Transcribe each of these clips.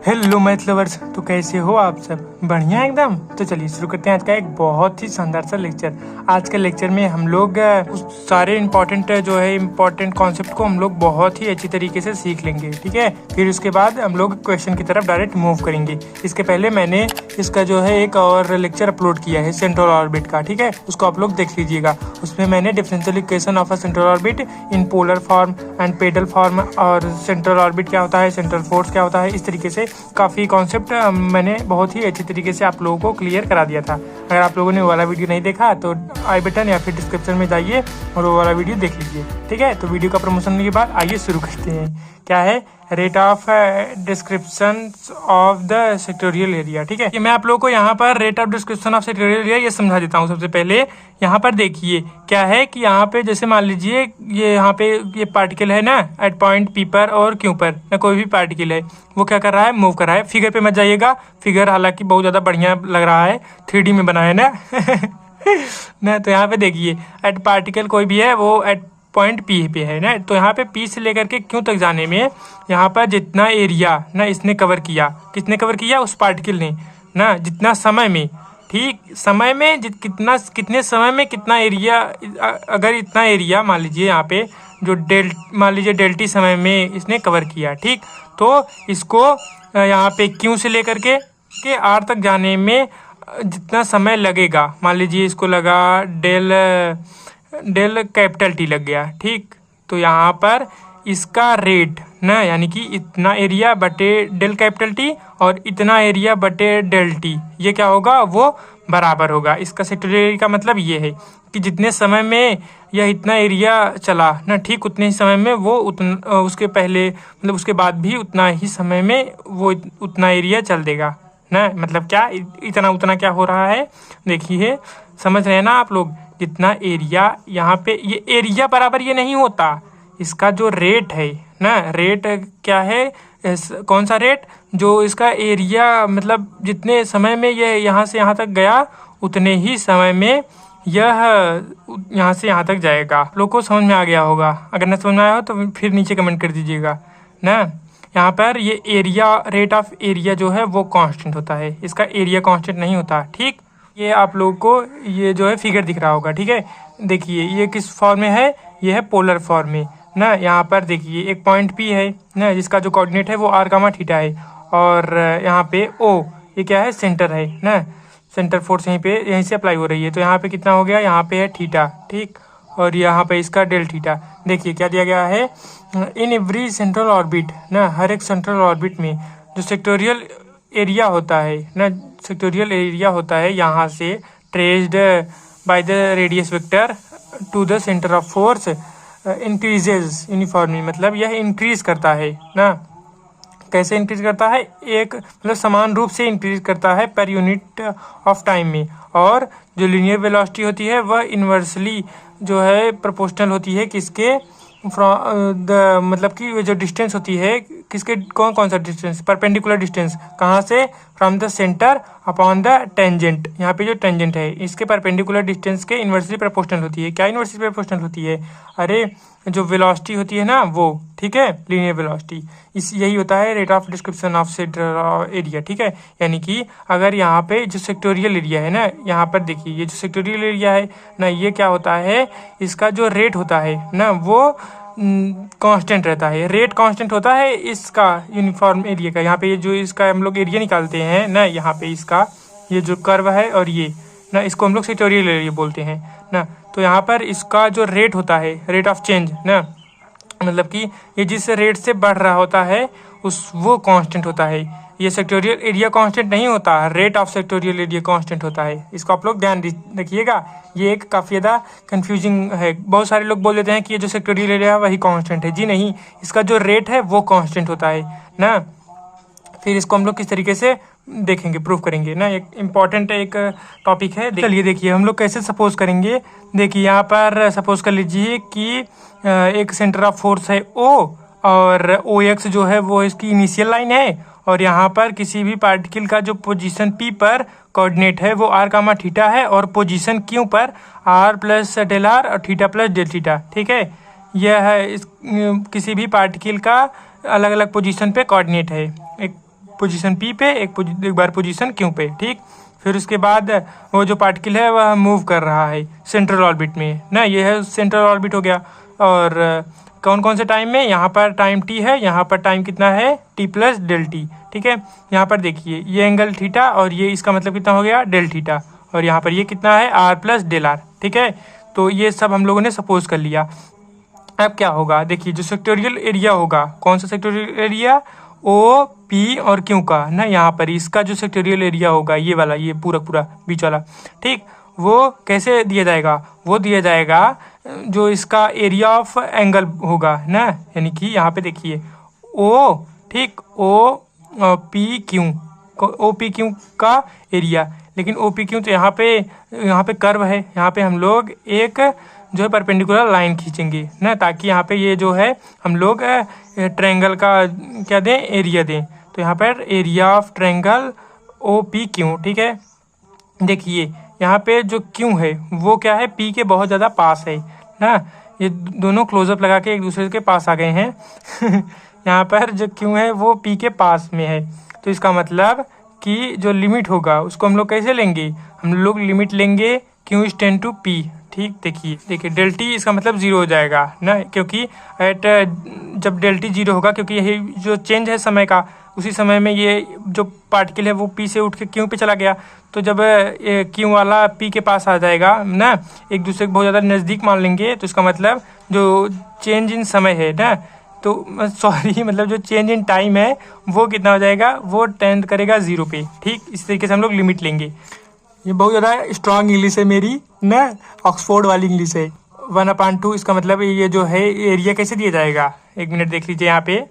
Hello math lovers, तो कैसे हो आप सब? बढ़िया एकदम। तो चलिए शुरू करते हैं आज का एक बहुत ही शानदार सा लेक्चर। आज के लेक्चर में हम लोग उस सारे इम्पोर्टेंट कॉन्सेप्ट को हम लोग बहुत ही अच्छी तरीके से सीख लेंगे, ठीक है। फिर उसके बाद हम लोग क्वेश्चन की तरफ डायरेक्ट मूव करेंगे। इसके पहले मैंने इसका एक और लेक्चर अपलोड किया है सेंट्रल ऑर्बिट का, ठीक है। उसको आप लोग देख लीजिएगा। उसमें मैंने differential equation of a central orbit in polar form and pedal form, और सेंट्रल ऑर्बिट क्या होता है, सेंट्रल फोर्स क्या होता है, इस तरीके से काफ़ी कॉन्सेप्ट मैंने बहुत ही अच्छी तरीके से आप लोगों को क्लियर करा दिया था। अगर आप लोगों ने वो वाला वीडियो नहीं देखा तो आई बटन या फिर डिस्क्रिप्शन में जाइए और वो वाला वीडियो देख लीजिए, ठीक है। तो वीडियो का प्रमोशन के बाद आइए शुरू करते हैं। क्या है rate of description of the sectoral area, ठीक है। मैं आप लोगों को यहाँ पर rate of description of sectoral area ये समझा देता हूँ। सबसे पहले यहाँ पर देखिए क्या है कि यहाँ पे जैसे मान लीजिए ये यहाँ पे ये पार्टिकल है ना, एट पॉइंट पी पर और क्यू पर ना, कोई भी पार्टिकल है वो क्या कर रहा है, मूव कर रहा है। फिगर पे मत जाइएगा, फिगर हालांकि बहुत ज़्यादा बढ़िया लग रहा है, 3D में बनाया ना ना। तो यहाँ पे देखिए एट पार्टिकल कोई भी है वो एट पॉइंट पी पे है ना। तो यहाँ पे पी से लेकर के क्यों तक जाने में यहाँ पर जितना एरिया ना इसने कवर किया, किसने कवर किया, उस पार्टिकल ने ना, जितना समय में, ठीक, समय में कितने समय में कितना एरिया, अगर इतना एरिया मान लीजिए यहाँ पे जो मान लीजिए डेल्टी समय में इसने कवर किया, ठीक। तो इसको यहाँ पे क्यू से लेकर के आर तक जाने में जितना समय लगेगा, मान लीजिए इसको लगा डेल कैपिटल टी लग गया, ठीक। तो यहाँ पर इसका रेट ना, यानी कि इतना एरिया बटे डेल कैपिटल टी और इतना एरिया बटे डेल टी, ये क्या होगा, वो बराबर होगा। इसका सेक्टोरियल का मतलब ये है कि जितने समय में यह इतना एरिया चला ना, ठीक, उतने ही समय में वो उसके पहले मतलब उसके बाद भी उतना ही समय में वो उतना एरिया चल देगा ना। मतलब क्या इतना उतना क्या हो रहा है, देखिए समझ रहे हैं ना आप लोग। जितना एरिया यहाँ पे, ये एरिया बराबर ये नहीं होता, इसका जो रेट है ना, रेट क्या है, कौन सा रेट, जो इसका एरिया मतलब जितने समय में ये यहाँ से यहाँ तक गया उतने ही समय में यह यहाँ से यहाँ तक जाएगा। आप लोग को समझ में आ गया होगा। अगर न समझ में आया हो तो फिर नीचे कमेंट कर दीजिएगा ना। यहाँ पर ये एरिया, रेट ऑफ एरिया जो है वो कांस्टेंट होता है, इसका एरिया कांस्टेंट नहीं होता, ठीक। ये आप लोगों को ये फिगर दिख रहा होगा, ठीक है। देखिए ये किस फॉर्म में है, ये है पोलर फॉर्म में ना। यहाँ पर देखिए एक पॉइंट पी है ना, जिसका जो कोऑर्डिनेट है वो आर कामा थीटा है, और यहाँ पे ओ ये क्या है, सेंटर है ना। सेंटर फोर्स यहीं से अप्लाई हो रही है। तो यहाँ पे कितना हो गया, यहाँ पे है थीटा, ठीक, और यहाँ पे इसका डेल थीटा। देखिए क्या दिया गया है, इन एवरी सेंट्रल ऑर्बिट ना, हर एक सेंट्रल ऑर्बिट में जो सेक्टोरियल एरिया होता है ना, सेक्टोरियल एरिया होता है यहाँ से traced by the radius vector to the centre of force increases uniformly, मतलब यह इंक्रीज करता है ना। कैसे इंक्रीज करता है, एक मतलब समान रूप से इंक्रीज करता है पर यूनिट ऑफ टाइम में, और जो लीनियर वेलोसिटी होती है वह इन्वर्सली प्रोपोर्शनल होती है किसके, फ्रॉम द मतलब कि जो डिस्टेंस होती है किसके, कौन सा डिस्टेंस, परपेंडिकुलर डिस्टेंस, कहाँ से, from the centre upon the tangent. यहाँ पे जो टेंजेंट है इसके परपेंडिकुलर डिस्टेंस के इन्वर्सली प्रोपोर्शनल होती है। क्या इन्वर्सली प्रोपोर्शनल होती है, अरे जो वेलोसिटी होती है ना वो, ठीक है, लीनियर वेलोसिटी। यही होता है rate of description of sectoral area, ठीक है। यानी कि अगर यहाँ पे जो सेक्टोरियल एरिया है ना, यहाँ पर देखिए ये जो सेक्टोरियल एरिया है ना, ये क्या होता है, इसका जो रेट होता है ना वो कांस्टेंट रहता है। रेट कांस्टेंट होता है इसका यूनिफॉर्म एरिया का। यहाँ पे ये जो इसका हम लोग एरिया निकालते हैं ना, यहाँ पे इसका ये जो कर्व है और ये ना, इसको हम लोग सेक्टोरियल एरिया बोलते हैं ना। तो यहाँ पर इसका जो रेट होता है, रेट ऑफ चेंज ना, मतलब कि ये जिस रेट से बढ़ रहा होता है वो कांस्टेंट होता है। ये सेक्टोरियल एरिया कांस्टेंट नहीं होता, rate of sectoral area constant होता है। इसको आप लोग ध्यान रखिएगा। ये एक काफ़ी ज़्यादा कंफ्यूजिंग है। बहुत सारे लोग बोल देते हैं कि ये जो सेक्टोरियल एरिया है वही कांस्टेंट है। जी नहीं, इसका जो रेट है वो कांस्टेंट होता है ना। फिर इसको हम लोग किस तरीके से देखेंगे, प्रूव करेंगे ना। एक इम्पॉर्टेंट एक टॉपिक है। चलिए देखिए हम लोग कैसे सपोज करेंगे। देखिए यहाँ पर सपोज कर लीजिए कि एक सेंटर ऑफ फोर्स है O, और ओ एक्स जो है वो इसकी इनिशियल लाइन है, और यहाँ पर किसी भी पार्टिकल का जो पोजीशन P पर कोऑर्डिनेट है वो r कामा थीटा है, और पोजीशन Q पर r प्लस डेल r और थीटा प्लस डेल थीटा, ठीक है। यह है किसी भी पार्टिकल का अलग अलग पोजीशन पे कोऑर्डिनेट है। एक पोजीशन P पे, एक बार पोजीशन Q पे, ठीक। फिर उसके बाद वो जो पार्टिकल है वह मूव कर रहा है सेंट्रल ऑर्बिट में ना, ये है सेंट्रल ऑर्बिट हो गया। और कौन कौन से टाइम में, यहाँ पर टाइम t है, यहाँ पर टाइम कितना है t प्लस डेल टी, ठीक है। यहाँ पर देखिए ये एंगल थीटा और ये इसका मतलब कितना हो गया डेल थीटा, और यहाँ पर ये कितना है r प्लस डेल r, ठीक है। तो ये सब हम लोगों ने सपोज कर लिया। अब क्या होगा, देखिए जो सेक्टोरियल एरिया होगा, कौन सा सेक्टोरियल एरिया, ओ पी और क्यू का ना, यहाँ पर इसका जो सेक्टोरियल एरिया होगा ये वाला, ये पूरा पूरा बीच वाला, ठीक। वो कैसे दिया जाएगा, वो दिया जाएगा जो इसका एरिया ऑफ एंगल होगा ना, यानी कि यहाँ पे देखिए ओ, ठीक, O P Q, O P Q का एरिया। लेकिन ओ पी क्यू तो यहाँ पे कर्व है, यहाँ पे हम लोग एक जो है परपेंडिकुलर लाइन खींचेंगे ना, ताकि यहाँ पे ये जो है हम लोग ट्रायंगल का क्या दें, एरिया दें। तो यहाँ पर area of triangle O P Q, ठीक है। देखिए यहाँ पे जो क्यू है वो क्या है, पी के बहुत ज़्यादा पास है ना, ये दोनों क्लोजअप लगा के एक दूसरे के पास आ गए हैं यहाँ पर जो क्यू है वो पी के पास में है, तो इसका मतलब कि जो लिमिट होगा उसको हम लोग कैसे लेंगे, हम लोग लिमिट लेंगे Q is tend to P, ठीक। देखिए डेल टी इसका मतलब 0 हो जाएगा ना, क्योंकि एट जब डेल टी 0 होगा, क्योंकि यही जो चेंज है समय का, उसी समय में ये जो पार्टिकल है वो पी से उठ के क्यू पे चला गया। तो जब क्यू वाला पी के पास आ जाएगा ना, एक दूसरे के बहुत ज़्यादा नज़दीक मान लेंगे, तो इसका मतलब जो चेंज इन समय है ना, तो सॉरी मतलब जो चेंज इन टाइम है वो कितना हो जाएगा, वो टेंड करेगा 0 पे, ठीक। इस तरीके से हम लोग लिमिट लेंगे। ये बहुत ज़्यादा स्ट्रॉन्ग इंग्लिश है मेरी ना, ऑक्सफोर्ड वाली इंग्लिश है। 1/2 इसका मतलब ये जो है एरिया कैसे दिया जाएगा, एक मिनट देख लीजिए यहाँ पे।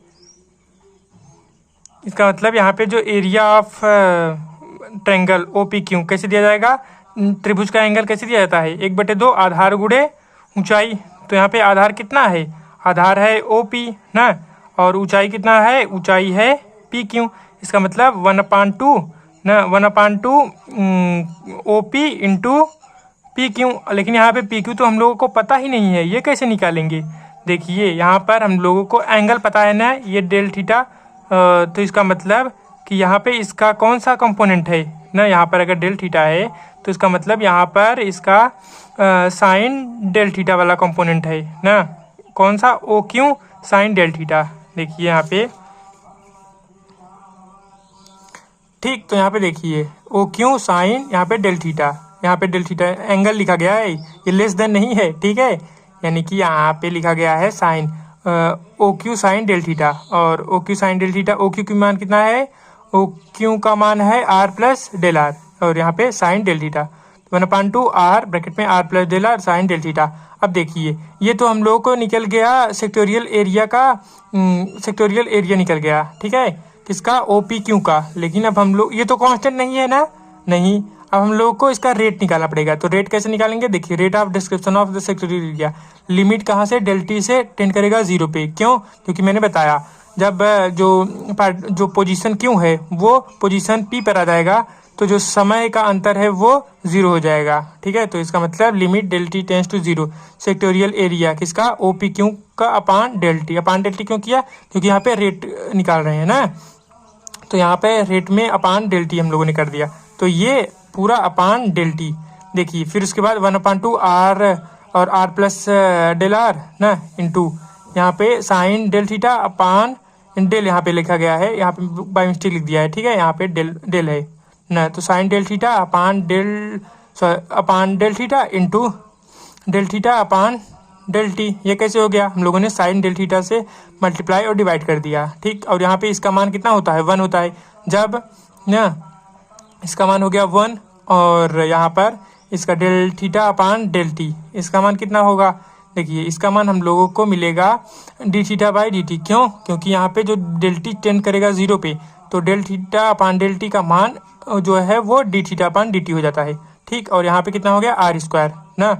इसका मतलब यहाँ पे जो area of triangle O P Q कैसे दिया जाएगा, त्रिभुज का एंगल कैसे दिया जाता है, 1/2 आधार गुणे ऊंचाई। तो यहाँ पे आधार कितना है, आधार है ओ पी ना, और ऊंचाई कितना है, ऊंचाई है पी क्यू। इसका मतलब 1/2 ना, 1/2 O P into P Q. लेकिन यहाँ पे पी क्यू तो हम लोगों को पता ही नहीं है, ये कैसे निकालेंगे। देखिए यहाँ पर हम लोगों को एंगल पता है ना, ये डेल थीटा, तो इसका मतलब कि यहाँ पे इसका कौन सा कंपोनेंट है ना, यहाँ पर अगर डेल थीटा है तो इसका मतलब यहाँ पर इसका साइन डेल थीटा वाला कंपोनेंट है ना, कौन सा, O Q sine del theta. देखिए यहाँ पे, ठीक। तो यहाँ पे देखिए ओ क्यू साइन, यहाँ पे डेल थीटा, यहाँ पे डेल थीटा एंगल लिखा गया है, ये लेस देन नहीं है, ठीक है। यानी कि यहाँ पे लिखा गया है sine O Q sine del theta, और O Q sine del theta, O Q का मान कितना है, ओ क्यू का मान है आर प्लस डेल आर, और यहाँ पे sine del theta 1/2 R bracket में R plus del R sine del theta. अब देखिए ये तो हम लोगों को निकल गया सेक्टोरियल एरिया का, सेक्टोरियल एरिया निकल गया, ठीक है, किसका, ओ पी क्यू का। लेकिन अब हम लोग, ये तो कांस्टेंट नहीं है ना, नहीं, अब हम लोगों को इसका रेट निकालना पड़ेगा। तो रेट कैसे निकालेंगे, देखिए rate of description of the sectoral area, limit कहाँ से, डेल टी से टेंड करेगा 0 पे। क्यों, क्योंकि मैंने बताया जब जो पोजीशन क्यों है वो पोजीशन पी पर आ जाएगा, तो जो समय का अंतर है वो 0 हो जाएगा, ठीक है। तो इसका मतलब limit del T tends to 0, sectorial area किसका, ओ पी क्यू का अपान डेल टी क्यों किया, क्योंकि यहाँ पे रेट निकाल रहे हैं ना, तो यहाँ पे रेट में अपान डेल टी हम लोगों ने कर दिया, तो ये पूरा अपान डेल टी। देखिए फिर उसके बाद 1/2 आर और आर प्लस डेल आर ना इंटू यहाँ पे sine del theta upon del, यहाँ पे लिखा गया है, यहाँ पे बाय मिस्टेक लिख दिया है, ठीक है, यहाँ पे डेल है ना, तो sine del theta upon del theta into del theta upon del T. ये कैसे हो गया, हम लोगों ने साइन डेल थीटा से मल्टीप्लाई और डिवाइड कर दिया, ठीक। और यहाँ पे इसका मान कितना होता है, 1 होता है, जब ना इसका मान हो गया 1, और यहाँ पर इसका del theta upon del T, इसका मान कितना होगा, देखिए इसका मान हम लोगों को मिलेगा D theta by D T. क्यों, क्योंकि यहाँ पे जो डेल टी टेंड करेगा 0 पे, तो del theta upon del T का मान जो है वो D theta upon D T हो जाता है, ठीक। और यहाँ पे कितना हो गया, आर स्क्वायर ना,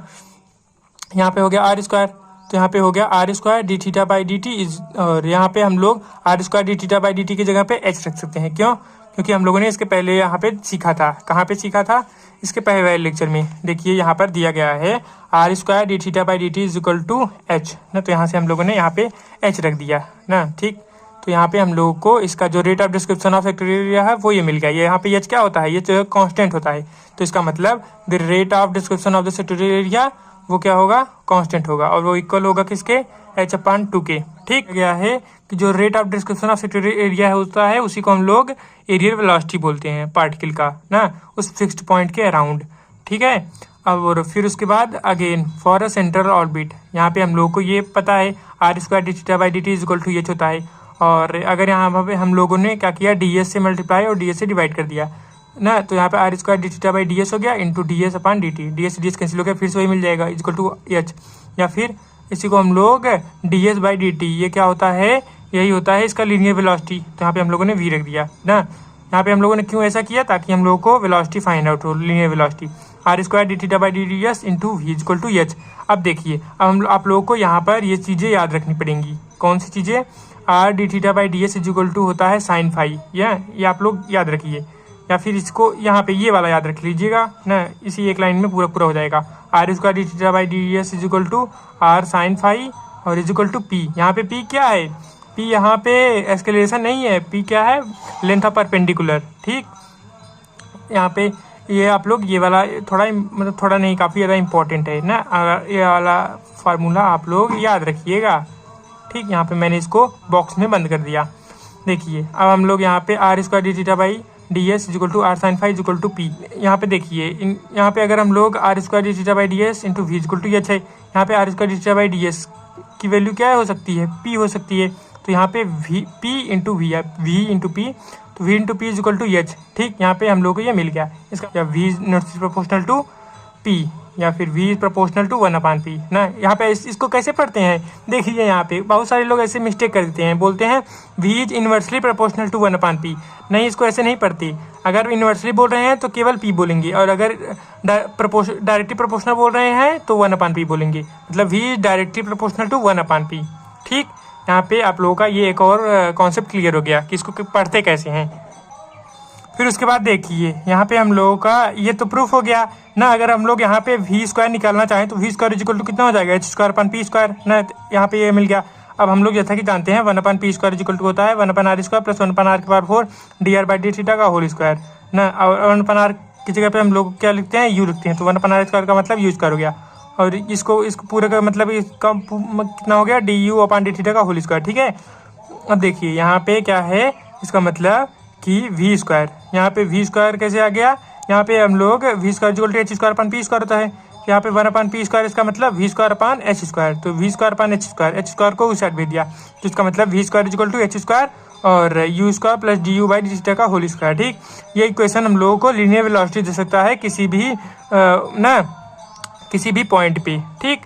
यहाँ पे हो गया आर स्क्वायर, तो यहाँ पे हो गया R square D theta by D T, और यहाँ पे हम लोग R square D theta by D T की जगह पे एच रख सकते हैं। क्यों, क्योंकि हम लोगों ने इसके पहले यहाँ पे सीखा था, कहाँ पे सीखा था, इसके पहले वाले लेक्चर में। देखिए यहाँ पर दिया गया है R square D theta by D T is equal to H ना, तो यहाँ से हम लोगों ने यहाँ पे एच रख दिया ना, ठीक। तो यहाँ पे हम लोगों को इसका जो rate of description of factorial area है वो ये मिल गया। ये यहाँ पे एच क्या होता है, ये जो कांस्टेंट होता है, तो इसका मतलब the rate of description of the factorial area वो क्या होगा, कांस्टेंट होगा, और वो इक्वल होगा किसके, h/2 के। ठीक गया है कि जो rate of description of factorial area होता है उसी को हम लोग एरियल वेलोसिटी बोलते हैं पार्टिकल का ना, उस फिक्स्ड पॉइंट के अराउंड। ठीक है, अब और फिर उसके बाद again for a central orbit, यहाँ पे हम लोग को ये पता है r²d∼dt इक्वल टू h होता है। और अगर यहाँ पे हम लोगों ने क्या किया, ds से मल्टीप्लाई और ds से डिवाइड कर दिया ना, तो यहाँ पे r²d∼ds हो गया इंटू ds/dt, ds कैंसिल हो गया, फिर से वही मिल जाएगा इक्वल टू h। या फिर इसी को हम लोग ds/dt, ये क्या होता है, यही होता है इसका लीनियर वेलोसिटी, तो यहाँ पे हम लोगों ने v रख दिया ना। यहाँ पे हम लोगों ने क्यों ऐसा किया, ताकि हम लोगों को वेलोसिटी फाइंड आउट हो, linear velocity, r²d∼dt into v equal to h। अब देखिए, अब हम आप लोगों को यहाँ पर ये चीज़ें याद रखनी पड़ेंगी। कौन सी चीज़ें, r/d∼ इक्वल टू होता है साइन फाई, ये आप लोग याद रखिए। या फिर इसको यहाँ पे ये वाला याद रख लीजिएगा ना, इसी एक लाइन में पूरा पूरा हो जाएगा। r²d∼ equal to r sine phi और इक्वल टू p। यहाँ पे p क्या है, p यहाँ पे एक्सेलरेशन नहीं है, p क्या है, लेंथ ऑफ परपेंडिकुलर। ठीक, यहाँ पे ये आप लोग ये वाला थोड़ा मतलब थोड़ा नहीं, काफ़ी ज़्यादा इंपॉर्टेंट है ना, ये वाला फार्मूला आप लोग याद रखिएगा। ठीक, यहाँ पे मैंने इसको बॉक्स में बंद कर दिया। देखिए, अब हम लोग यहाँ पे r²d∼ equal to r sine phi equal to p, यहाँ पे देखिए यहाँ पे अगर हम लोग r²d∼ into v equal to h है, यहाँ पे r²d∼ की वैल्यू क्या हो सकती है, p हो सकती है, तो यहाँ पे p इंटू वी है, v इंटू पी, तो v into P equal to h। ठीक, यहाँ पे हम लोग को ये मिल गया इसका, या v is proportional to p या फिर v is proportional to 1/p ना। यहाँ पे इसको कैसे पढ़ते हैं, देखिए यहाँ पे बहुत सारे लोग ऐसे मिस्टेक कर देते हैं, बोलते हैं v is inversely proportional to 1/p। नहीं, इसको ऐसे नहीं पढ़ते। अगर इन्वर्सली बोल रहे हैं तो केवल p बोलेंगे, और अगर डायरेक्टली प्रोपोर्शनल बोल रहे हैं तो 1/p बोलेंगे, मतलब v is directly proportional to 1/p। ठीक, यहाँ पे आप लोगों का ये एक और कॉन्सेप्ट क्लियर हो गया कि इसको पढ़ते कैसे हैं। फिर उसके बाद देखिए, यहाँ पे हम लोगों का ये तो प्रूफ हो गया ना। अगर हम लोग यहाँ पे v² निकालना चाहें तो v² इक्वल टू कितना हो जाएगा, h²/p² ना, यहाँ पे ये मिल गया। अब हम लोग जैसा कि जानते हैं 1/p² इक्वल टू होता है 1/r² प्लस 1/r⁴ dr/d∼ का होल स्क्वायर ना। और 1/r की जगह पे हम लोग क्या लिखते हैं, u लिखते हैं, तो 1/r² का मतलब u² हो गया, और इसको पूरे का मतलब इसका कितना हो गया, du/d∼ का होल स्क्वायर। ठीक है, अब देखिए यहाँ पे क्या है, इसका मतलब कि v², यहाँ पे v² कैसे आ गया, यहाँ पे हम लोग v² इक्वल टू h²/p² होता है, यहाँ पे 1/p², इसका मतलब v²/h², तो v²/h² को उस साइड भेज दिया, तो इसका मतलब v² इक्वल टू h² और u² प्लस du/d∼ का होल स्क्वायर। ठीक, ये इक्वेशन हम लोगों को लीनियर वेलोसिटी दे सकता है किसी भी ना किसी भी पॉइंट पे। ठीक,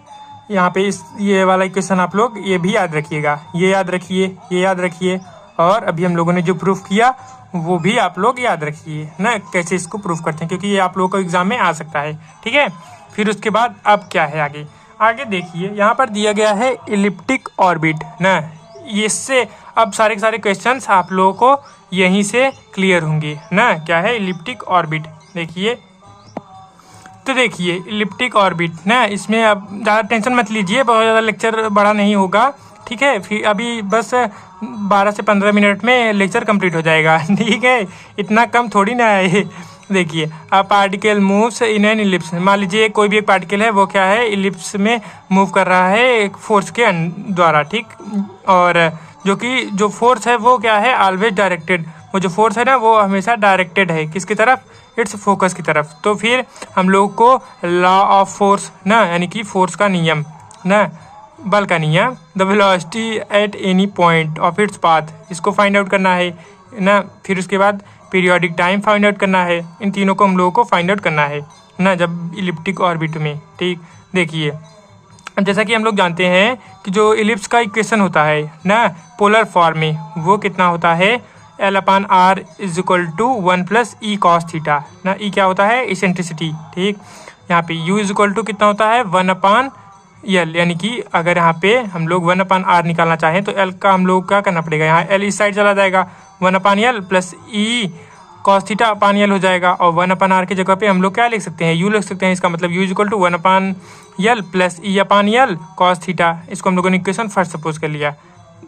यहाँ पे ये वाला इक्वेशन आप लोग ये भी याद रखिएगा, ये याद रखिए, ये याद रखिए, और अभी हम लोगों ने जो प्रूफ किया वो भी आप लोग याद रखिए ना, कैसे इसको प्रूफ करते हैं, क्योंकि ये आप लोगों को एग्जाम में आ सकता है। ठीक है, फिर उसके बाद अब क्या है आगे देखिए, यहाँ पर दिया गया है इलिप्टिक ऑर्बिट ना। इससे अब सारे के सारे क्वेश्चंस आप लोगों को यहीं से क्लियर होंगे ना। क्या है इलिप्टिक ऑर्बिट, देखिए, तो देखिए इलिप्टिक ऑर्बिट ना, इसमें अब ज़्यादा टेंशन मत लीजिए, बहुत ज़्यादा लेक्चर बड़ा नहीं होगा। ठीक है, फिर अभी बस 12 से 15 मिनट में लेक्चर कंप्लीट हो जाएगा। ठीक है, इतना कम थोड़ी ना है। देखिए, a particle moves in an ellipse, मान लीजिए कोई भी एक पार्टिकल है, वो क्या है, इलिप्स में मूव कर रहा है एक फोर्स के द्वारा। ठीक, और जो फोर्स है वो क्या है, ऑलवेज डायरेक्टेड, वो जो फोर्स है ना वो हमेशा डायरेक्टेड है, किसकी तरफ, इट्स फोकस की तरफ। तो फिर हम लोग को लॉ ऑफ फोर्स ना, यानी कि फोर्स का नियम ना, बल का नियम, the velocity at any point of its path, इसको फाइंड आउट करना है ना। फिर उसके बाद पीरियोडिक टाइम फाइंड आउट करना है, इन तीनों को हम लोगों को फाइंड आउट करना है ना, जब इलिप्टिक ऑर्बिट में। ठीक, देखिए, जैसा कि हम लोग जानते हैं कि जो इलिप्स का इक्वेशन होता है ना पोलर फॉर्म में, वो कितना होता है, L/r is equal to 1 plus E cos theta ना। ई क्या होता है, इसेंट्रिसिटी। ठीक, यहाँ पे u इज इक्वल टू कितना होता है, 1/L, यानी कि अगर यहाँ पे हम लोग 1/r निकालना चाहें तो L का हम लोग क्या करना पड़ेगा, यहाँ L इस साइड चला जाएगा, 1/L plus E cos theta upon L हो जाएगा, और 1/r की जगह पे हम लोग क्या लिख सकते हैं, u लिख सकते हैं। इसका मतलब u is equal to 1/L plus E upon L cos theta, इसको हम लोगों ने इक्वेशन फर्स्ट सपोज कर लिया।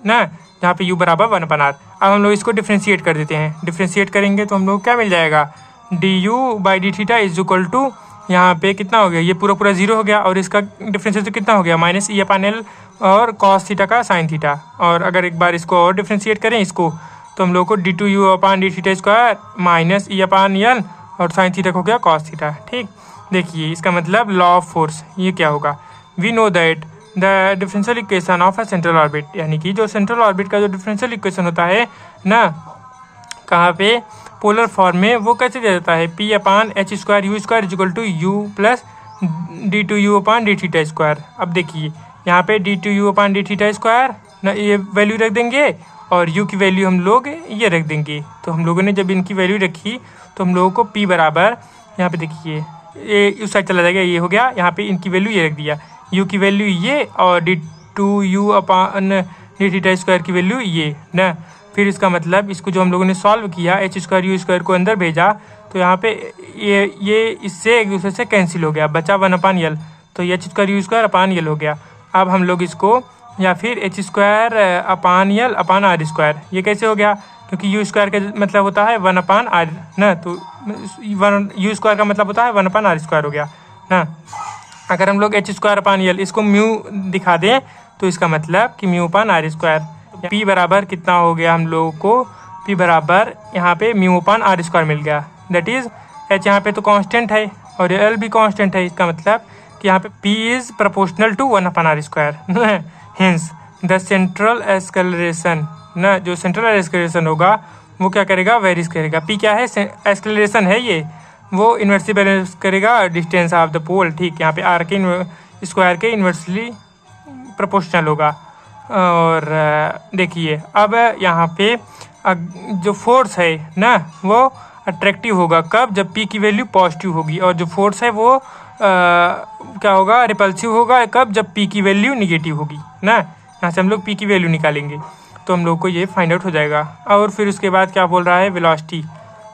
ना, जहाँ पे u बराबर 1/r। अब हम लोग इसको डिफ्रेंशिएट कर देते हैं। डिफ्रेंशिएट करेंगे तो हम लोग क्या मिल जाएगा, du/d theta is equal to, यहाँ पे कितना हो गया, ये पूरा पूरा जीरो हो गया और इसका डिफ्रेंशिएट कितना हो गया -e/l और cos थीटा का sin थीटा। और अगर एक बार इसको और डिफ्रेंशिएट करें इसको, तो हम लोग को d2u/d थीटा स्क्वायर -e/l और sin थीटा हो गया cos थीटा। ठीक, देखिए इसका मतलब लॉ ऑफ फोर्स ये क्या होगा, we know that the differential equation of a central orbit, यानी कि जो सेंट्रल ऑर्बिट का जो डिफरेंशियल इक्वेशन होता है ना, कहाँ पे पोलर फॉर्म में, वो कैसे दे देता है, p/h² u² equal to u plus d2u/d theta square. अब देखिए यहाँ पे d2u/d थीटा स्क्वायर ना, ये वैल्यू रख देंगे और u की वैल्यू हम लोग ये रख देंगे। तो हम लोगों ने जब इनकी वैल्यू रखी तो हम लोगों को p बराबर, यहाँ पे देखिए ये उस साइड चला जाएगा, ये हो गया, यहाँ पे इनकी वैल्यू ये रख दिया, u की वैल्यू ये और d2u/d थीटा स्क्वायर की वैल्यू ये ना। फिर इसका मतलब इसको जो हम लोगों ने सॉल्व किया, h² u² को अंदर भेजा, तो यहाँ पे ये इससे एक दूसरे से कैंसिल हो गया, बचा 1/l, तो ये h² u² हो गया। अब हम लोग इसको, या फिर h²/l/r², ये कैसे हो गया, क्योंकि u² का मतलब होता है 1/r ना, तो u² का मतलब होता है 1/r² हो गया ना। अगर हम लोग h²/l इसको म्यू दिखा दें तो इसका मतलब कि μ/r²। p बराबर कितना हो गया हम लोगों को, p बराबर यहाँ पे μ/r² मिल गया। दैट इज h यहाँ पे तो कांस्टेंट है और l भी कांस्टेंट है, इसका मतलब कि यहाँ पे p is proportional to 1/r²। Hence the central acceleration ना, जो सेंट्रल एक्सेलरेशन होगा वो क्या करेगा, वेरीज करेगा। p क्या है, एक्सेलरेशन है ये, वो इन्वर्सली बैलेंस करेगा डिस्टेंस ऑफ द पोल। ठीक, यहाँ पे r के स्क्वायर के इन्वर्सली प्रोपोर्शनल होगा। और देखिए अब यहाँ पे जो फोर्स है ना, वो अट्रैक्टिव होगा कब, जब p की वैल्यू पॉजिटिव होगी, और जो फोर्स है वो क्या होगा, रिपल्सिव होगा कब, जब p की वैल्यू निगेटिव होगी ना। यहाँ से हम लोग p की वैल्यू निकालेंगे तो हम लोग को ये फाइंड आउट हो जाएगा। और फिर उसके बाद क्या बोल रहा है,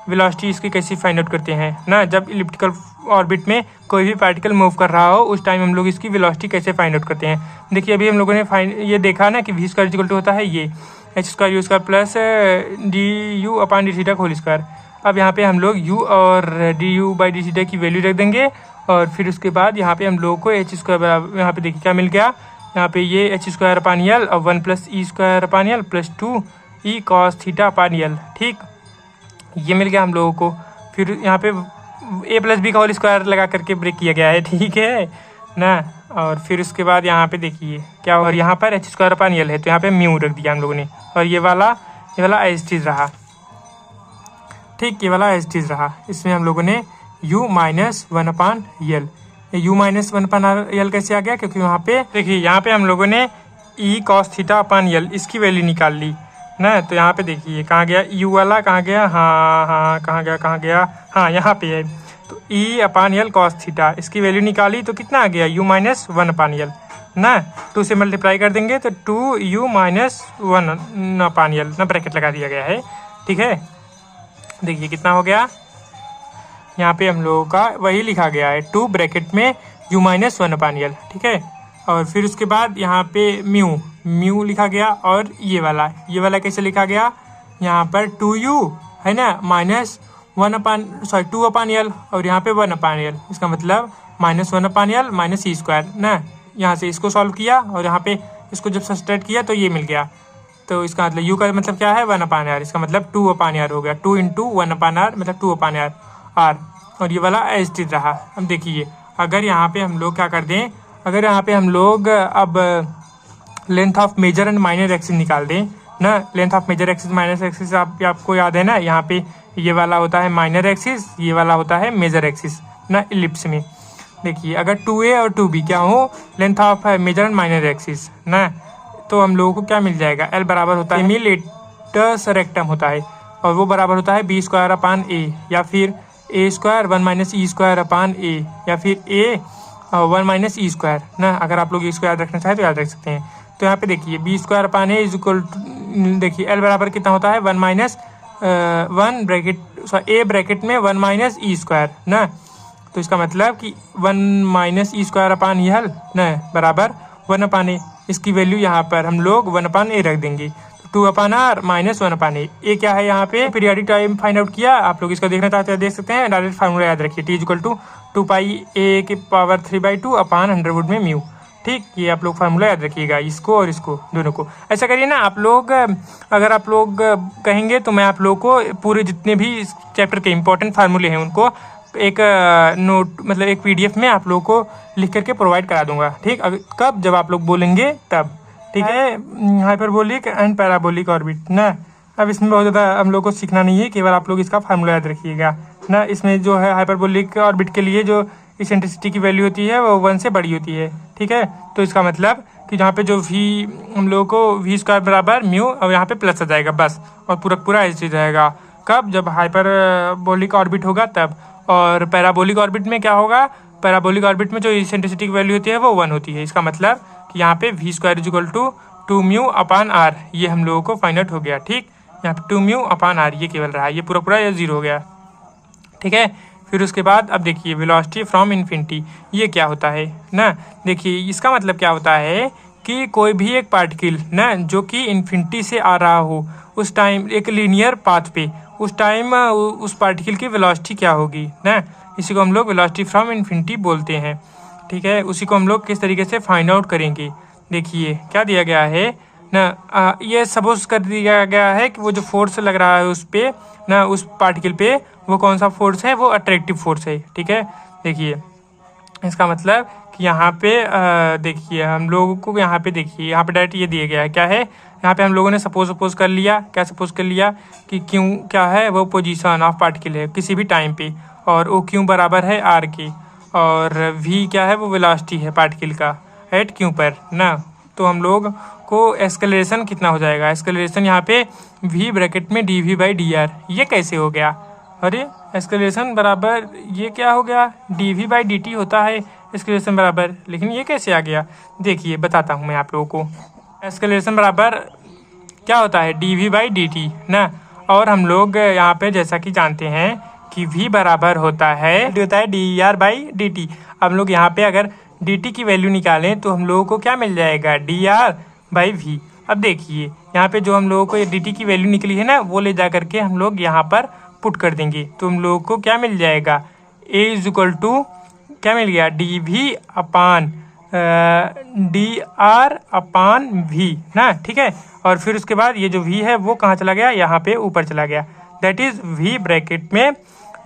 वेलोसिटी इसकी कैसे फाइंड आउट करते हैं ना, जब इलिप्टिकल ऑर्बिट में कोई भी पार्टिकल मूव कर रहा हो उस टाइम हम लोग इसकी वेलोसिटी कैसे फाइंड आउट करते हैं। देखिए अभी हम लोगों ने ये देखा ना कि v² इक्वल टू होता है ये h² u² plus du/d theta whole square. अब यहाँ पे हम लोग u और du/d थीटा की वैल्यू रख देंगे और फिर उसके बाद यहाँ पे हम लोगों को h² बराबर, यहाँ पे देखिए क्या मिल गया, यहाँ पे ये h²/l और 1 + e² plus 2 e cos θ/l। ठीक, ये मिल गया हम लोगों को। फिर यहाँ पे a + b का होल स्क्वायर लगा करके ब्रेक किया गया है, ठीक है ना। और फिर उसके बाद यहाँ पे देखिए क्या, और यहाँ पर h²/l है तो यहाँ पे म्यू रख दिया हम लोगों ने, और ये वाला एज चीज़ रहा। ठीक, ये वाला एज चीज़ रहा, इसमें हम लोगों ने u - 1/l, ये u - 1/l कैसे आ गया, क्योंकि वहाँ पे देखिए यहाँ पे हम लोगों ने e cos θ/l इसकी वैल्यू निकाल ली ना। तो यहाँ पे देखिए कहाँ गया u वाला, कहाँ गया, हाँ कहाँ गया, हाँ यहाँ पे है। तो e/l cos θ इसकी वैल्यू निकाली तो कितना आ गया, u - 1/l ना, 2 से मल्टीप्लाई कर देंगे तो 2u - 1/l ना, ब्रैकेट लगा दिया गया है। ठीक है, देखिए कितना हो गया, यहाँ पे हम लोगों का वही लिखा गया है 2 ब्रैकेट में u - 1/l। ठीक है, और फिर उसके बाद यहाँ पे म्यू लिखा गया, और ये वाला कैसे लिखा गया, यहाँ पर 2u है ना माइनस 2/l और यहाँ पे 1/l, इसका मतलब -1/l माइनस e² ना। यहाँ से इसको सॉल्व किया और यहाँ पे इसको जब सब्सट्रैक्ट किया तो ये मिल गया। तो इसका मतलब u का मतलब क्या है, 1/r, इसका मतलब 2/r हो गया, 2 × 1/r मतलब 2/r। और ये वाला एज टी रहा। अब देखिए अगर यहाँ पे हम लोग क्या कर दें, अगर यहाँ पे हम लोग अब length of major and minor axis निकाल दें ना, length of major axis minor axis आपको याद है ना, यहाँ पे ये वाला होता है माइनर एक्सिस, ये वाला होता है मेजर एक्सिस ना इलिप्स में। देखिए अगर 2a और 2b क्या हो, length of major and minor axis ना, तो हम लोगों को क्या मिल जाएगा, l बराबर होता है सेमी-लेटस रेक्टम होता है, और वो बराबर होता है b²/a, या फिर a² 1 - e²/a, या फिर a 1 - e² ना। अगर आप लोग इसको याद रखना चाहें तो याद रख सकते हैं। तो यहाँ पे देखिए b²/a इज इक्वल टू, देखिए l बराबर कितना होता है, 1 ब्रैकेट a ब्रैकेट में 1 - e² ना। तो इसका मतलब कि 1 - e² l ना बराबर 1/a। इसकी वैल्यू यहाँ पर हम लोग 1/a रख देंगे। तो 2/r माइनस 1/a। ए क्या है यहाँ पे पीरियडिक टाइम फाइंड आउट किया। आप लोग इसका देखना चाहते हैं देख सकते हैं। डायरेक्ट फार्मूला याद रखिए, टी इक्वल टू 2πa⁻³ में म्यू। ठीक, ये आप लोग फार्मूला याद रखिएगा, इसको और इसको दोनों को। ऐसा करिए ना आप लोग, अगर आप लोग कहेंगे तो मैं आप लोग को पूरे जितने भी इस चैप्टर के इंपॉर्टेंट फार्मूले हैं उनको एक नोट मतलब एक PDF में आप लोग को लिख करके प्रोवाइड करा दूंगा। ठीक, कब, जब आप लोग बोलेंगे तब। ठीक है, हाइपरबोलिक एंड पैराबोलिक ऑर्बिट ना। अब इसमें बहुत ज़्यादा हम लोग को सीखना नहीं है, केवल आप लोग इसका फार्मूला याद रखिएगा ना। इसमें जो है हाइपरबोलिक ऑर्बिट के लिए जो इसेंट्रिसिटी की वैल्यू होती है वो 1 से बड़ी होती है। ठीक है, तो इसका मतलब कि जहाँ पे जो v हम लोगों को v² बराबर म्यू और यहाँ पे प्लस आ जाएगा बस, और पूरा पूरा ऐसे जाएगा। कब, जब हाइपरबोलिक ऑर्बिट होगा तब। और पैराबोलिक ऑर्बिट में क्या होगा, पैराबोलिक ऑर्बिट में जो इसेंट्रिसिटी की वैल्यू होती है वो 1 होती है। इसका मतलब कि यहाँ पे v² इक्वल टू 2μ/r, ये हम लोगों को फाइंड आउट हो गया। ठीक, यहाँ पे 2μ/r ये केवल रहा, ये पूरा पूरा ये 0 हो गया। ठीक है, फिर उसके बाद अब देखिए वेलोसिटी फ्रॉम इन्फिनिटी, ये क्या होता है ना। देखिए इसका मतलब क्या होता है कि कोई भी एक पार्टिकल ना जो कि इन्फिनिटी से आ रहा हो उस टाइम एक लीनियर पाथ पे, उस टाइम उस पार्टिकल की वेलोसिटी क्या होगी ना, इसी को हम लोग वेलोसिटी फ्रॉम इन्फिनिटी बोलते हैं। ठीक है, उसी को हम लोग किस तरीके से फाइंड आउट करेंगे। देखिए क्या दिया गया है ना, ये सपोज कर दिया गया है कि वो जो फोर्स लग रहा है उस पे ना, उस पार्टिकल पे, वो कौन सा फोर्स है, वो अट्रैक्टिव फोर्स है। ठीक है, देखिए इसका मतलब कि यहाँ पे देखिए हम लोगों को यहाँ पे देखिए यहाँ पे डायरेक्ट ये दिया गया है क्या है, यहाँ पे हम लोगों ने सपोज कर लिया, क्या सपोज कर लिया कि क्यू क्या है, वो पोजीशन ऑफ पार्टिकल है किसी भी टाइम पे, और ओ क्यू बराबर है आर के, और वी क्या है, वो वेलोसिटी है पार्टिकल का एट क्यू पर ना। तो हम लोग को एक्सेलरेशन कितना हो जाएगा, एक्सेलरेशन यहाँ पे v ब्रैकेट में dv/dr, ये कैसे हो गया। अरे एक्सेलरेशन बराबर ये क्या हो गया, dv/dt होता है एक्सेलरेशन बराबर, लेकिन ये कैसे आ गया। देखिए बताता हूँ मैं आप लोगों को। एक्सेलरेशन बराबर क्या होता है, dv/dt ना। और हम लोग यहाँ पे जैसा कि जानते हैं कि v बराबर होता है dr/dt। हम लोग यहाँ पे अगर dt की वैल्यू निकालें तो हम लोगों को क्या मिल जाएगा, dr/v। अब देखिए यहाँ पे जो हम लोगों को ये dt की वैल्यू निकली है ना, वो ले जा करके हम लोग यहाँ पर पुट कर देंगे तो हम लोगों को क्या मिल जाएगा, a इक्वल टू क्या मिल गया, dr/v ना। ठीक है, और फिर उसके बाद ये जो v है वो कहाँ चला गया, यहाँ पे ऊपर चला गया, दैट इज v ब्रैकेट में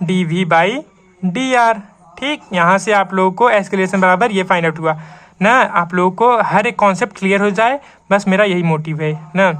dv/dr। ठीक, यहाँ से आप लोगों को एक्सेलरेशन बराबर ये फाइंड आउट हुआ ना। आप लोगों को हर एक कॉन्सेप्ट क्लियर हो जाए, बस मेरा यही मोटिव है ना।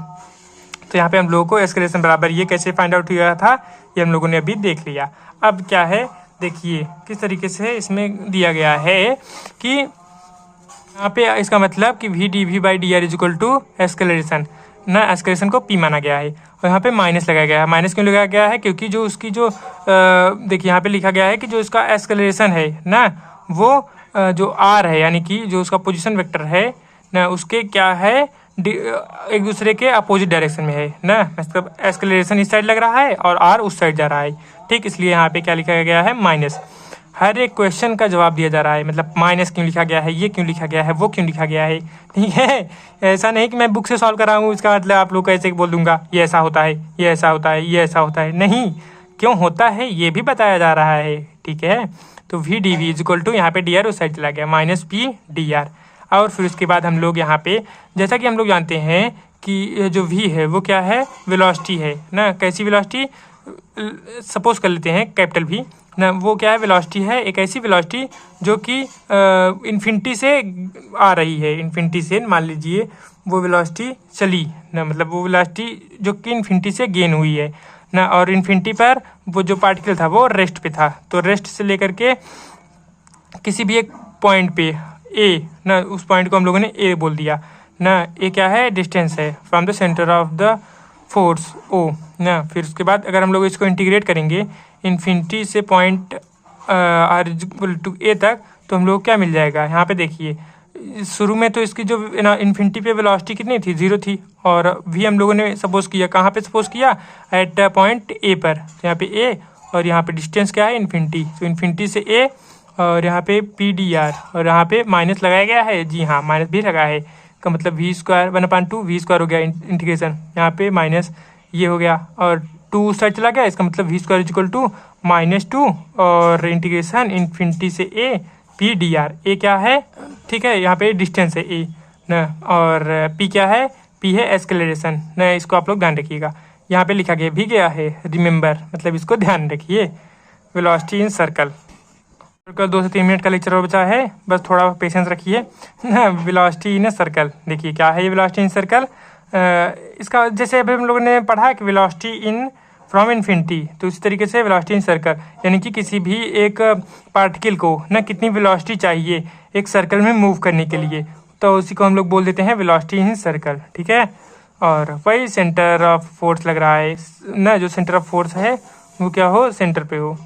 तो यहाँ पे हम लोगों को एक्सेलरेशन बराबर ये कैसे फाइंड आउट हुआ था, ये हम लोगों ने अभी देख लिया। अब क्या है, देखिए किस तरीके से इसमें दिया गया है कि यहाँ पे इसका मतलब कि v dv/dr is equal to acceleration ना, एक्सेलरेशन को p माना गया है और यहाँ पे माइनस लगाया गया है। माइनस क्यों लगाया गया है, क्योंकि जो उसकी जो देखिए यहाँ पे लिखा गया है कि जो इसका एक्सेलरेशन है ना, वो जो r है यानी कि जो उसका पोजीशन वेक्टर है ना, उसके क्या है एक दूसरे के अपोजिट डायरेक्शन में है ना। मतलब एक्सेलरेशन इस साइड लग रहा है और r उस साइड जा रहा है। ठीक, इसलिए यहाँ पे क्या लिखा गया है, माइनस। हर एक क्वेश्चन का जवाब दिया जा रहा है, मतलब माइनस क्यों लिखा गया है, ये क्यों लिखा गया है, वो क्यों लिखा गया है। ठीक है, ऐसा नहीं कि मैं बुक से सॉल्व कर रहा हूँ इसका मतलब आप लोग को ऐसे बोल दूंगा ये ऐसा होता है, ये ऐसा होता है, ये ऐसा होता है, नहीं, क्यों होता है ये भी बताया जा रहा है। ठीक है, तो v dv is equal to यहाँ पे dr उस साइड चला गया, माइनस p dr। और फिर उसके बाद हम लोग यहाँ पे जैसा कि हम लोग जानते हैं कि जो v है वो क्या है, वेलोसिटी है ना। कैसी वेलोसिटी, सपोज कर लेते हैं कैपिटल V ना, वो क्या है, वेलोसिटी है, एक ऐसी वेलोसिटी जो कि इन्फिनिटी से आ रही है, इन्फिनिटी से मान लीजिए वो वेलोसिटी चली ना, मतलब वो वेलोसिटी जो कि इन्फिनिटी से गेन हुई है ना, और इन्फिनिटी पर वो जो पार्टिकल था वो रेस्ट पे था, तो रेस्ट से लेकर के किसी भी एक पॉइंट पे ए ना, उस पॉइंट को हम लोगों ने ए बोल दिया ना। ए क्या है, डिस्टेंस है from the centre of the force O ना। फिर उसके बाद अगर हम लोग इसको इंटीग्रेट करेंगे इन्फिनिटी से पॉइंट आर इक्वल टू ए तक, तो हम लोग क्या मिल जाएगा। यहाँ पे देखिए शुरू में तो इसकी जो ना इन्फिनिटी पे वेलोसिटी कितनी थी, 0 थी, और वी हम लोगों ने सपोज किया, कहाँ पे सपोज किया, एट पॉइंट ए पर। तो यहाँ पे ए और यहाँ पे डिस्टेंस क्या है, इन्फिनिटी, तो इन्फिनिटी से ए, और यहाँ पे पी डी आर, और यहाँ पे माइनस लगाया गया है, जी हाँ माइनस भी लगा है, का मतलब वी स्क्वायर 1/2 वी स्क्वायर हो गया इंटीग्रेशन, यहाँ पे माइनस ये हो गया और 2 साइड चला गया, इसका मतलब वी स्क्वायर इक्वल टू -2 और इंटीग्रेशन इन्फिनिटी से ए पी डी आर। ए क्या है, ठीक है, यहाँ पे डिस्टेंस है ए न, और पी क्या है, पी है एक्सेलरेशन न, इसको आप लोग ध्यान रखिएगा। यहाँ पे लिखा गया भी गया है रिमेंबर, मतलब इसको ध्यान रखिए। वेलोसिटी इन सर्कल 2 से 3 मिनट का लेक्चर और बचा है, बस थोड़ा पेशेंस रखिए ना। वेलोसिटी इन सर्कल, देखिए क्या है ये वेलोसिटी इन सर्कल। इसका जैसे अभी हम लोगों ने पढ़ा कि वेलोसिटी इन फ्रॉम इन्फिनिटी, तो इसी तरीके से वेलोसिटी इन सर्कल यानी कि किसी भी एक पार्टिकल को ना कितनी वेलोसिटी चाहिए एक सर्कल में मूव करने के लिए, तो उसी को हम लोग बोल देते हैं वेलोसिटी इन सर्कल, ठीक है। और वही सेंटर ऑफ फोर्स लग रहा है ना, जो सेंटर ऑफ फोर्स है वो क्या हो, सेंटर पे हो।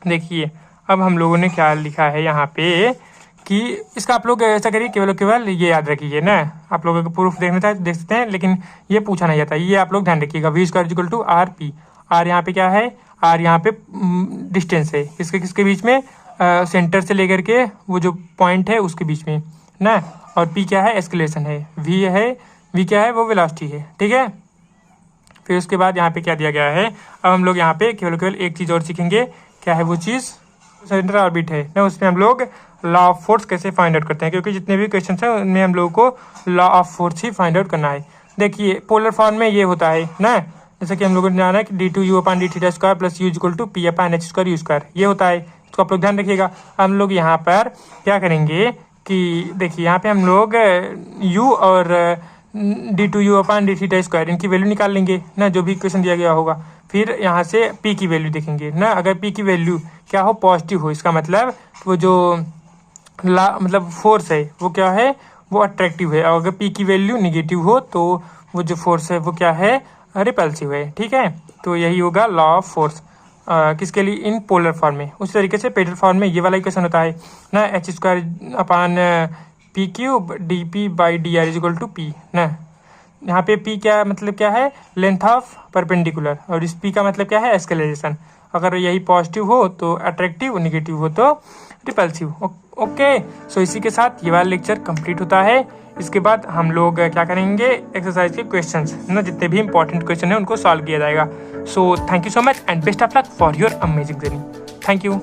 देखिए अब हम लोगों ने क्या लिखा है यहाँ पे कि इसका आप लोग ऐसा करिए, केवल ये याद रखिए ना, आप लोगों को प्रूफ देखना था देख सकते हैं, लेकिन ये पूछा नहीं जाता, ये आप लोग ध्यान रखिएगा। V square equal to R P, R यहाँ पे क्या है, आर यहाँ पे डिस्टेंस है, किसके बीच में, सेंटर से लेकर के वो जो पॉइंट है उसके बीच में ना, और पी क्या है, एक्सेलरेशन है, वी है, वी क्या है, वो वेलोसिटी है, ठीक है। फिर उसके बाद यहाँ पे क्या दिया गया है, अब हम लोग यहाँ पे केवल एक चीज़ और सीखेंगे, क्या है वो चीज़, सेंटर ऑर्बिट है ना, उसमें हम लोग लॉ ऑफ फोर्स कैसे फाइंड आउट करते हैं, क्योंकि जितने भी क्वेश्चन हैं उनमें हम लोगों को law of force he find out करना है। देखिए पोलर फॉर्म में ये होता है ना, जैसे कि हम लोगों ने जाना है कि d2u/d θ² + u equal to p/h²u², ये होता है, इसको आप लोग ध्यान रखिएगा। हम लोग यहाँ पर क्या करेंगे कि देखिए यहाँ पे हम लोग u और d2u/d θ² इनकी वैल्यू निकाल लेंगे ना, जो भी क्वेश्चन दिया गया होगा। फिर यहाँ से p की वैल्यू देखेंगे ना, अगर p की वैल्यू क्या हो, पॉजिटिव हो, इसका मतलब वो जो मतलब फोर्स है वो क्या है, वो अट्रैक्टिव है, और अगर p की वैल्यू निगेटिव हो तो वो जो फोर्स है वो क्या है, रिपल्सिव है, ठीक है। तो यही होगा लॉ ऑफ फोर्स किसके लिए, इन पोलर फॉर्म में। उस तरीके से पेडल फॉर्म में ये वाला इक्वेशन होता है ना, h²/p³ dp/dr equal to p ना। यहाँ पे p क्या मतलब क्या है, लेंथ ऑफ परपेंडिकुलर, और इस p का मतलब क्या है, एक्सेलरेशन। अगर यही पॉजिटिव हो तो अट्रैक्टिव, निगेटिव हो तो रिपल्सिव। ओके, सो इसी के साथ ये वाला लेक्चर कंप्लीट होता है। इसके बाद हम लोग क्या करेंगे, एक्सरसाइज के क्वेश्चंस ना, जितने भी इंपॉर्टेंट क्वेश्चन है उनको सॉल्व किया जाएगा। So thank you so much and best of luck for your amazing journey. Thank you.